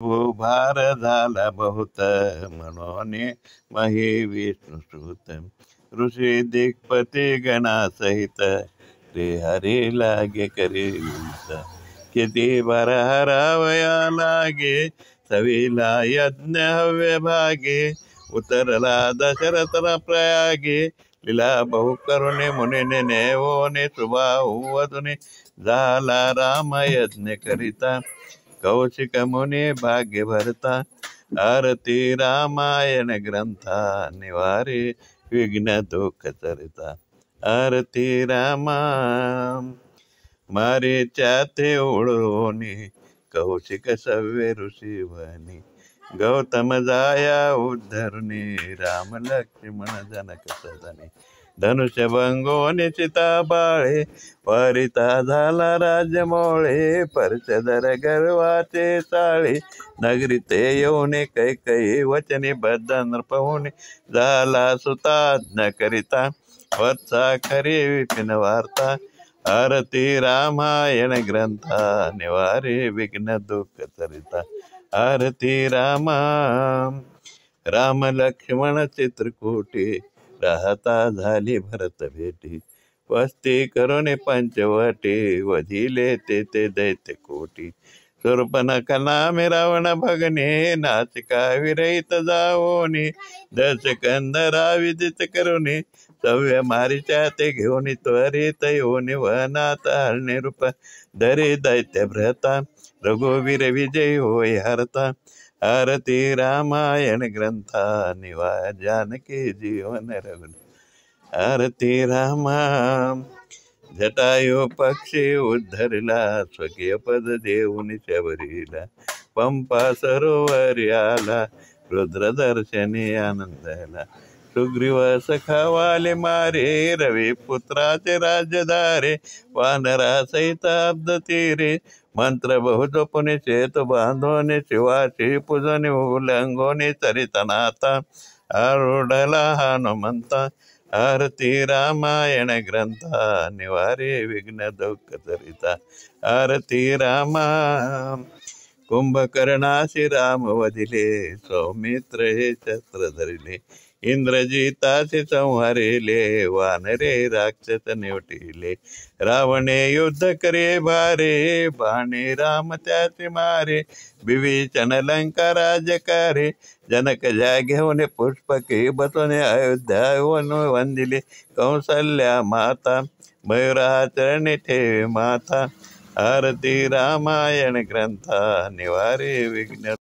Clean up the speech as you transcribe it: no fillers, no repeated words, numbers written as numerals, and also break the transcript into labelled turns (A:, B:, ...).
A: भार झाला बहुत म्हणून महे विष्णू सुत ऋषी दिग्पती गणा सहित श्री हरी लागे करी किती बार हरावया लागे सविला यज्ञ हव्य भागे उतरला दशरथला प्रयागे लीला बहु करुणे मुने नेवोने सुभाऊ वदुने झाला राम यज्ञ करिता कौशिक मुनी भाग्य भरता आरती रामायण ग्रंथा निवारे विघ्न दुःख चरिता आरती रामा मारे चाते ओळोनी कौशिक सव्य ऋषी वनी गौतम जाया उद्धरुनी राम लक्ष्मण जनक सदनी धनुष्य भंगोनी सीता बाळे परिता झाला राजमोळे परचदर गर्वाचे साळे नगरी ते येऊने कैकई वचने बद्ध नृपहुने झाला सुताज्ञ करिता वत्सा खरी विपिन वार्ता आरती रामायण ग्रंथा निवारे विघ्न दुःख चरिता आरती रामा राम लक्ष्मण चित्रकूटी राहता झाली भरत भेटी वस्ती करुणे पंचवटी वधिले ते दैत्य कोटी शूर्पणखा नामे रावण भगने नासिका विरहित जावोनी दशकंदरा विदित करुणे सव्य मारिच्या ते घेऊन त्वरित येऊन वनात हरणे रूप धरे दैत्य भ्रता रघुवीर विजय होय हरता आरती रामायण ग्रंथा निवा जानकी जीवन रघुन आरती रामा जटायु पक्षी उद्धरला स्वकीय पद देऊन शबरीला पंपा सरोवर आला रुद्र दर्शनी आनंदला सुग्रीव सखावाले मारे रवी पुत्राचे राजधारे वानरा सहित अब्द तीरे मंत्र बहु जपुने चेत बांधोने शिवाची पूजने उल्लंघोने चरितनाथा आरुढला हनुमंता आरती रामायण ग्रंथा निवारे विघ्न दुःख चरिता आरती रामा कुंभकर्णाशी राम वधिले सौमित्र हे शस्त्र धरिले इंद्रजिताचे संहारिले वानरे राक्षस निवटिले रावणे युद्ध करे भारे बाणे राम त्याचे मारे विभीषण लंका राजकारे जनक ज्या घेऊन पुष्पके बसवणे अयोध्या वंदिले कौसल्या माता मयुराचरणी ठेवे माता आरती रामायण ग्रंथा निवारे विघ्न